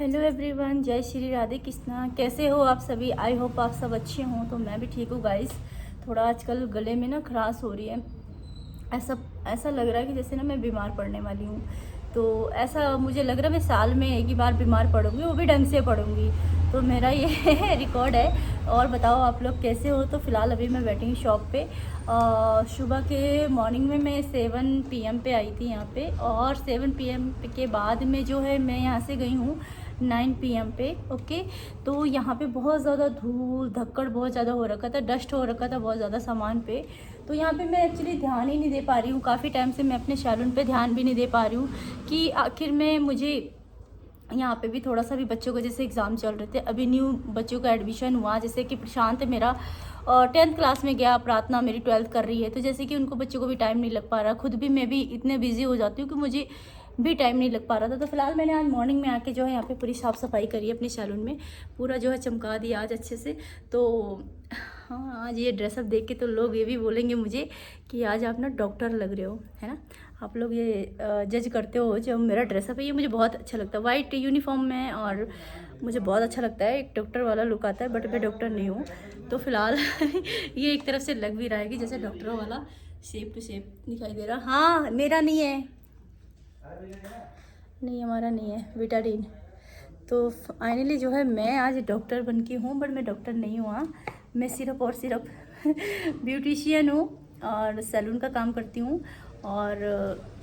Hello everyone, जय श्री राधे कृष्णा। कैसे हो आप सभी? आई होप आप सब अच्छे हों। तो मैं भी ठीक हूँ गाइस। थोड़ा आजकल गले में ना खराश हो रही है। ऐसा ऐसा लग रहा है कि जैसे ना मैं बीमार पड़ने वाली हूँ। तो ऐसा मुझे लग रहा है मैं साल में एक ही बार बीमार पड़ूंगी, वो भी ढंग से पड़ूंगी। तो मेरा ये रिकॉर्ड है। और बताओ आप लोग कैसे हो? तो फ़िलहाल अभी मैं बैठी हूँ शॉप पे। सुबह के मॉर्निंग में मैं 7 PM पे आई थी यहाँ पे, और 7 PM के बाद में जो है मैं यहाँ से गई हूँ 9 PM पे। ओके। तो यहाँ पे बहुत ज़्यादा धूल धक्कड़ बहुत ज़्यादा हो रखा था, डस्ट हो रखा था बहुत ज़्यादा सामान पे। तो यहाँ पे मैं एक्चुअली ध्यान ही नहीं दे पा रही हूँ। काफ़ी टाइम से मैं अपने सैलून पे ध्यान भी नहीं दे पा रही हूँ कि आखिर में मुझे यहाँ पे भी थोड़ा सा भी बच्चों को जैसे एग्ज़ाम चल रहे थे, अभी न्यू बच्चों का एडमिशन हुआ। जैसे कि प्रशांत मेरा 10th क्लास में गया, प्रार्थना मेरी 12th कर रही है। तो जैसे कि उनको बच्चों को भी टाइम नहीं लग पा रहा, खुद भी मैं भी इतने बिजी हो जाती हूँ कि मुझे भी टाइम नहीं लग पा रहा था। तो फिलहाल मैंने आज मॉर्निंग में आके जो है यहाँ पे पूरी साफ़ सफाई करी है अपने सैलून में, पूरा जो है चमका दिया आज अच्छे से। तो हाँ, आज ये ड्रेसअप देख के तो लोग ये भी बोलेंगे मुझे कि आज आप ना डॉक्टर लग रहे हो, है ना। आप लोग ये जज करते हो जो मेरा ड्रेसअप है। ये मुझे बहुत अच्छा लगता है वाइट यूनिफॉर्म में, और मुझे बहुत अच्छा लगता है। एक डॉक्टर वाला लुक आता है, बट मैं डॉक्टर नहीं हूँ। तो फिलहाल ये एक तरफ से लग भी रहा है कि जैसे डॉक्टरों वाला शेप टू शेप दिखाई दे रहा। हाँ, मेरा नहीं है, नहीं हमारा नहीं है विटाडीन। तो फाइनली जो है मैं आज डॉक्टर बन के हूँ, बट मैं डॉक्टर नहीं हुआ। मैं सिर्फ और सिर्फ ब्यूटिशियन हूँ और सैलून का काम करती हूँ। और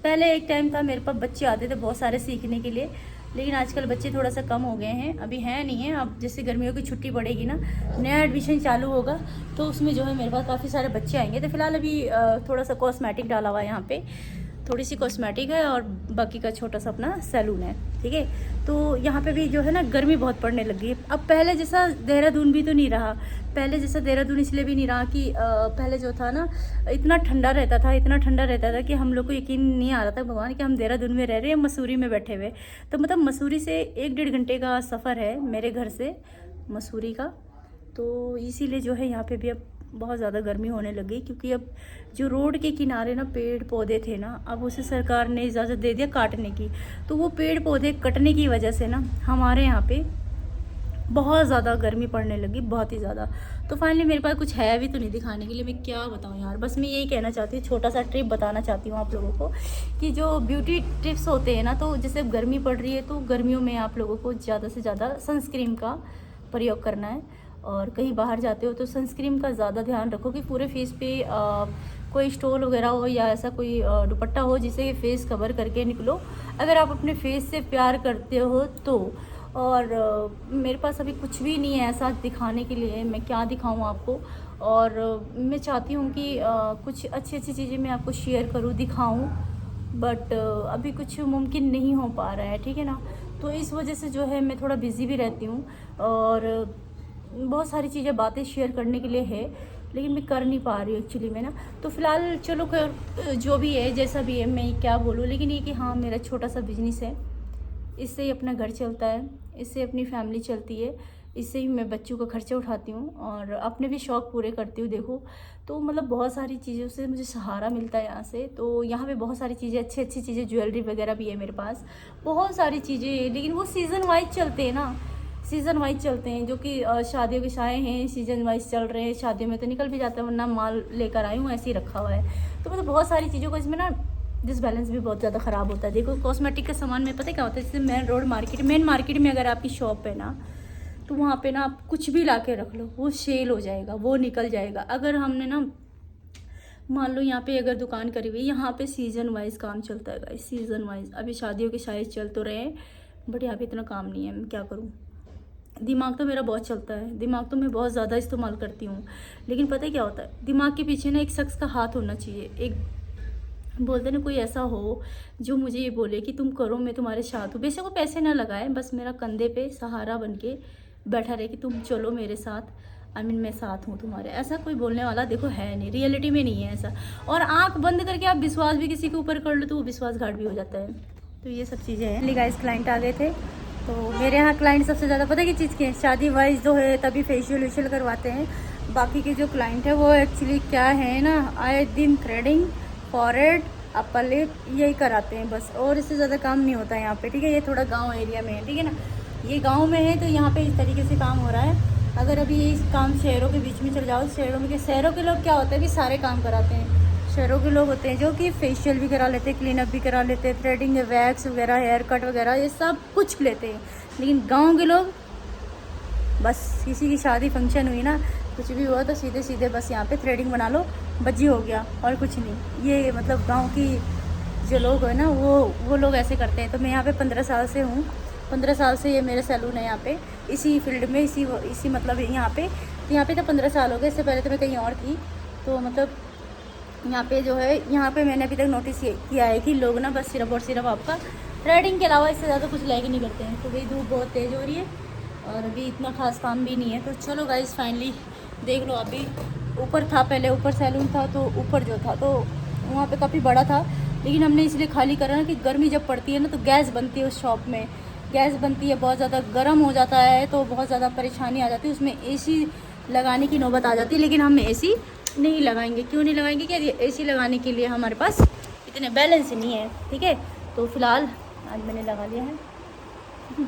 पहले एक टाइम था मेरे पास बच्चे आते थे बहुत सारे सीखने के लिए, लेकिन आजकल बच्चे थोड़ा सा कम हो गए हैं, अभी हैं नहीं है। अब जैसे गर्मियों की छुट्टी पड़ेगी ना, नया एडमिशन चालू होगा, तो उसमें जो है मेरे पास काफ़ी सारे बच्चे आएंगे। तो फिलहाल अभी थोड़ा सा कॉस्मेटिक डाला हुआ है यहाँ पे, थोड़ी सी कॉस्मेटिक है और बाकी का छोटा सा अपना सैलून है, ठीक है। तो यहाँ पे भी जो है ना गर्मी बहुत पड़ने लगी है। अब पहले जैसा देहरादून भी तो नहीं रहा। पहले जैसा देहरादून इसलिए भी नहीं रहा कि पहले जो था ना इतना ठंडा रहता था, इतना ठंडा रहता था कि हम लोग को यकीन नहीं आ रहा था भगवान कि हम देहरादून में रह रहे हैं, मसूरी में बैठे हुए। तो मतलब मसूरी से 1-1.5 घंटे का सफ़र है मेरे घर से मसूरी का। तो इसीलिए जो है यहाँ पे भी अब बहुत ज़्यादा गर्मी होने लगी, क्योंकि अब जो रोड के किनारे ना पेड़ पौधे थे ना, अब उसे सरकार ने इजाज़त दे दिया काटने की। तो वो पेड़ पौधे कटने की वजह से ना हमारे यहाँ पे बहुत ज़्यादा गर्मी पड़ने लगी, बहुत ही ज़्यादा। तो फाइनली मेरे पास कुछ है भी तो नहीं दिखाने के लिए, मैं क्या बताऊँ यार। बस मैं यही कहना चाहती हूँ, छोटा सा ट्रिप बताना चाहती हूँ आप लोगों को कि जो ब्यूटी टिप्स होते हैं ना, तो जैसे गर्मी पड़ रही है तो गर्मियों में आप लोगों को ज़्यादा से ज़्यादा सनस्क्रीन का प्रयोग करना है। और कहीं बाहर जाते हो तो सनस्क्रीन का ज़्यादा ध्यान रखो कि पूरे फेस पे कोई स्टोल वगैरह हो या ऐसा कोई दुपट्टा हो जिसे फेस कवर करके निकलो, अगर आप अपने फेस से प्यार करते हो तो। और मेरे पास अभी कुछ भी नहीं है ऐसा दिखाने के लिए, मैं क्या दिखाऊं आपको। और मैं चाहती हूँ कि कुछ अच्छी अच्छी चीज़ें मैं आपको शेयर करूँ, दिखाऊं, बट अभी कुछ मुमकिन नहीं हो पा रहा है, ठीक है ना। तो इस वजह से जो है मैं थोड़ा बिज़ी भी रहती हूँ, और बहुत सारी चीज़ें बातें शेयर करने के लिए है, लेकिन मैं कर नहीं पा रही हूँ एक्चुअली में ना। तो फिलहाल चलो जो भी है जैसा भी है, मैं क्या बोलूँ, लेकिन ये कि हाँ मेरा छोटा सा बिजनेस है, इससे ही अपना घर चलता है, इससे अपनी फैमिली चलती है, इससे ही मैं बच्चों का खर्चा उठाती हूँ और अपने भी शौक़ पूरे करती हूँ। देखो तो मतलब बहुत सारी चीज़ों से मुझे सहारा मिलता है यहाँ से। तो यहाँ पे बहुत सारी चीज़ें, अच्छी अच्छी चीज़ें, ज्वेलरी वगैरह भी है मेरे पास, बहुत सारी चीज़ें, लेकिन वो सीज़न वाइज चलते हैं ना, सीज़न वाइज चलते हैं। जो कि शादियों के साए हैं, सीज़न वाइज चल रहे हैं, शादियों में तो निकल भी जाता है, वरना माल लेकर आई हूँ ऐसे ही रखा हुआ है। तो मतलब बहुत सारी चीज़ों का इसमें ना डिसबैलेंस भी बहुत ज़्यादा ख़राब होता है। देखो कॉस्मेटिक का सामान में पता है क्या होता है, जैसे मेन मार्केट में अगर आपकी शॉप है ना, तो वहाँ पे ना आप कुछ भी ला के रख लो, वो सेल हो जाएगा, वो निकल जाएगा। अगर हमने ना मान लो यहाँ पे अगर दुकान करी हुई, यहाँ पे सीज़न वाइज काम चलता है गाइस, सीज़न वाइज। अभी शादियों के शायद चल तो रहे हैं, बट यहाँ पे इतना काम नहीं है, मैं क्या करूँ। दिमाग तो मेरा बहुत चलता है, दिमाग तो मैं बहुत ज़्यादा इस्तेमाल करती हूँ, लेकिन पता है क्या होता है, दिमाग के पीछे ना एक शख्स का हाथ होना चाहिए। एक बोलते ना कोई ऐसा हो जो मुझे ये बोले कि तुम करो, मैं तुम्हारे साथ हूँ। बेशक वो पैसे ना लगाए, बस मेरा कंधे पे सहारा बन के बैठा रहे कि तुम चलो मेरे साथ, आई मीन मैं साथ हूँ तुम्हारे। ऐसा कोई बोलने वाला देखो है नहीं, रियलिटी में नहीं है ऐसा। और आंख बंद करके आप विश्वास भी किसी के ऊपर कर लो तो वो विश्वासघात भी हो जाता है। तो ये सब चीज़ें हैं। गाइस क्लाइंट आ गए थे, तो मेरे यहाँ क्लाइंट सबसे ज़्यादा पता है कि चीज़ के शादी वाइज जो है तभी फेशियल वेशियल करवाते हैं। बाकी के जो क्लाइंट है वो एक्चुअली क्या है ना, आए दिन थ्रेडिंग, फॉरहेड, अपर लिप यही कराते हैं बस, और इससे ज़्यादा काम नहीं होता है यहाँ पे, ठीक है। ये थोड़ा गांव एरिया में है, ठीक है ना। ये गांव में है तो यहाँ पे इस तरीके से काम हो रहा है। अगर अभी ये काम शहरों के बीच में चल जाओ, शहरों के लोग क्या होता है कि सारे काम कराते हैं। शहरों के लोग होते हैं जो कि फेशियल भी करा लेते हैं, क्लीनअप भी करा लेते हैं, थ्रेडिंग, वैक्स वगैरह, हेयर कट वगैरह, ये सब कुछ लेते हैं। लेकिन गाँव के लोग बस किसी की शादी फंक्शन हुई ना, कुछ भी हुआ तो सीधे सीधे बस यहाँ पे थ्रेडिंग बना लो, बज्जी हो गया, और कुछ नहीं। ये मतलब गांव की जो लोग है ना वो लोग ऐसे करते हैं। तो मैं यहाँ पे 15 साल से हूँ, 15 साल से ये मेरा सैलून है यहाँ पे, इसी फील्ड में, इसी मतलब यहाँ पे तो 15 साल हो गए। इससे पहले तो मैं कहीं और थी। तो मतलब यहाँ पे जो है, यहाँ पे मैंने अभी तक नोटिस किया है कि लोग ना बस सिर्फ और सिर्फ आपका थ्रेडिंग के अलावा इससे ज़्यादा कुछ लाइक नहीं करते हैं। तो भाई धूप बहुत तेज़ हो रही है और अभी इतना खास काम भी नहीं है। तो चलो गाइस, फाइनली देख लो। अभी ऊपर था, पहले ऊपर सैलून था, तो ऊपर जो था तो वहाँ पे काफ़ी बड़ा था, लेकिन हमने इसलिए खाली करा ना कि गर्मी जब पड़ती है ना तो गैस बनती है उस शॉप में, गैस बनती है, बहुत ज़्यादा गर्म हो जाता है, तो बहुत ज़्यादा परेशानी आ जाती है। उसमें एसी लगाने की नौबत आ जाती है, लेकिन हम एसी नहीं लगाएंगे। क्यों नहीं लगाएंगे? क्या एसी लगाने के लिए हमारे पास इतने बैलेंस नहीं है, ठीक है। तो फिलहाल आज मैंने लगा लिया है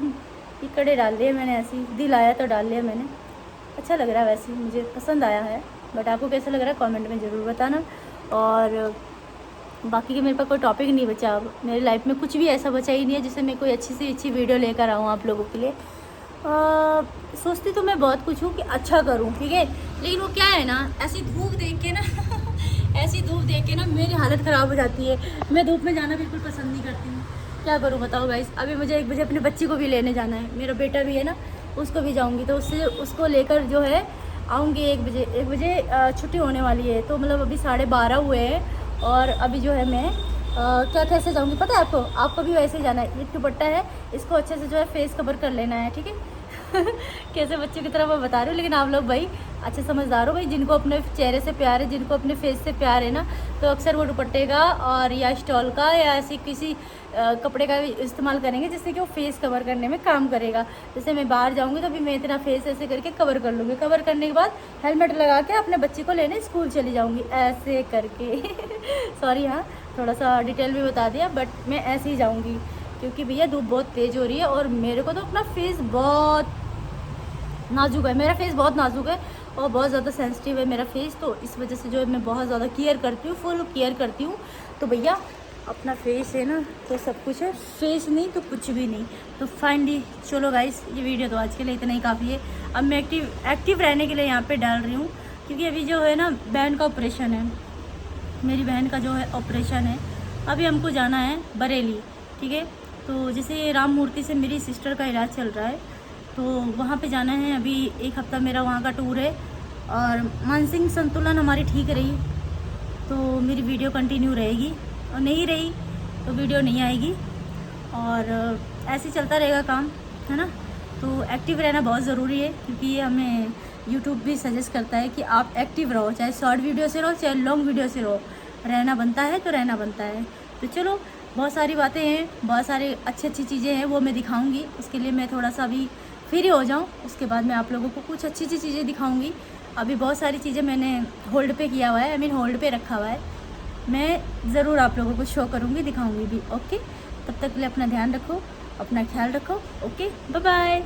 ये कड़े डाल लिए मैंने, ऐसे ही दिल आया तो डाल लिया मैंने। अच्छा लग रहा है, वैसे मुझे पसंद आया है, बट आपको कैसा लग रहा है कमेंट में ज़रूर बताना। और बाकी के मेरे पास कोई टॉपिक नहीं बचा, अब मेरी लाइफ में कुछ भी ऐसा बचा ही नहीं है जिससे मैं कोई अच्छी से अच्छी वीडियो लेकर आऊँ आप लोगों के लिए। सोचती तो मैं बहुत कुछ हूँ कि अच्छा करूँ, ठीक है, लेकिन वो क्या है ना, ऐसी धूप देख के ना ऐसी धूप देख के ना मेरी हालत ख़राब हो जाती है। मैं धूप में जाना बिल्कुल पसंद नहीं करती हूँ। क्या करूँ बताओ गाइस। अभी मुझे 1 बजे अपने बच्ची को भी लेने जाना है, मेरा बेटा भी है ना, उसको भी जाऊँगी, तो उसको लेकर जो है आऊँगी 1 बजे छुट्टी होने वाली है। तो मतलब अभी 12:30 हुए हैं और अभी जो है मैं क्या कैसे जाऊँगी पता है आपको भी वैसे ही जाना है। ये दुपट्टा है, इसको अच्छे से जो है फेस कवर कर लेना है, ठीक है कैसे बच्चों की तरह मैं बता रही हूँ, लेकिन आप लोग भाई अच्छे समझदार हो भाई, जिनको अपने चेहरे से प्यार है, जिनको अपने फेस से प्यार है ना, तो अक्सर वो दुपट्टे का और या स्टॉल का या ऐसी किसी कपड़े का इस्तेमाल करेंगे जिससे कि वो फेस कवर करने में काम करेगा। जैसे मैं बाहर जाऊँगी तो अभी मैं इतना फेस ऐसे करके कवर कर लूँगी, कवर करने के बाद हेलमेट लगा के अपने बच्चे को लेने स्कूल चली जाऊँगी ऐसे करके सॉरी, हाँ थोड़ा सा डिटेल भी बता दिया, बट मैं ऐसे ही जाऊँगी क्योंकि भैया धूप बहुत तेज़ हो रही है और मेरे को तो अपना फेस बहुत नाजुक है, मेरा फेस बहुत नाजुक है और बहुत ज़्यादा सेंसिटिव है मेरा फेस। तो इस वजह से जो है मैं बहुत ज़्यादा केयर करती हूँ, फुल केयर करती हूँ। तो भैया अपना फेस है ना तो सब कुछ है, फेस नहीं तो कुछ भी नहीं। तो फाइनली चलो गाइस, ये वीडियो तो आज के लिए इतना ही काफ़ी है। अब मैं एक्टिव रहने के लिए यहाँ पे डाल रही हूँ क्योंकि अभी जो है ना बहन का ऑपरेशन है, मेरी बहन का जो है ऑपरेशन है, अभी हमको जाना है बरेली, ठीक है। तो जैसे राम मूर्ति से मेरी सिस्टर का इलाज चल रहा है, तो वहाँ पे जाना है। अभी 1 हफ़्ता मेरा वहाँ का टूर है और मानसिक संतुलन हमारी ठीक रही तो मेरी वीडियो कंटिन्यू रहेगी, और नहीं रही तो वीडियो नहीं आएगी, और ऐसे चलता रहेगा काम, है ना। तो एक्टिव रहना बहुत ज़रूरी है क्योंकि ये हमें यूट्यूब भी सजेस्ट करता है कि आप एक्टिव रहो, चाहे शॉर्ट वीडियो से रहो चाहे लॉन्ग वीडियो से रहो, रहना बनता है तो रहना बनता है। तो चलो, बहुत सारी बातें हैं, बहुत सारी अच्छी चीज़ें हैं, वो मैं दिखाऊंगी। उसके लिए मैं थोड़ा सा अभी फ्री हो जाऊं, उसके बाद मैं आप लोगों को कुछ अच्छी चीज़ें दिखाऊंगी। अभी बहुत सारी चीज़ें मैंने होल्ड पे किया हुआ है, होल्ड पे रखा हुआ है, मैं ज़रूर आप लोगों को शो करूँगी, दिखाऊँगी भी। ओके, तब तक के लिए अपना ध्यान रखो, अपना ख्याल रखो। Okay, bye bye.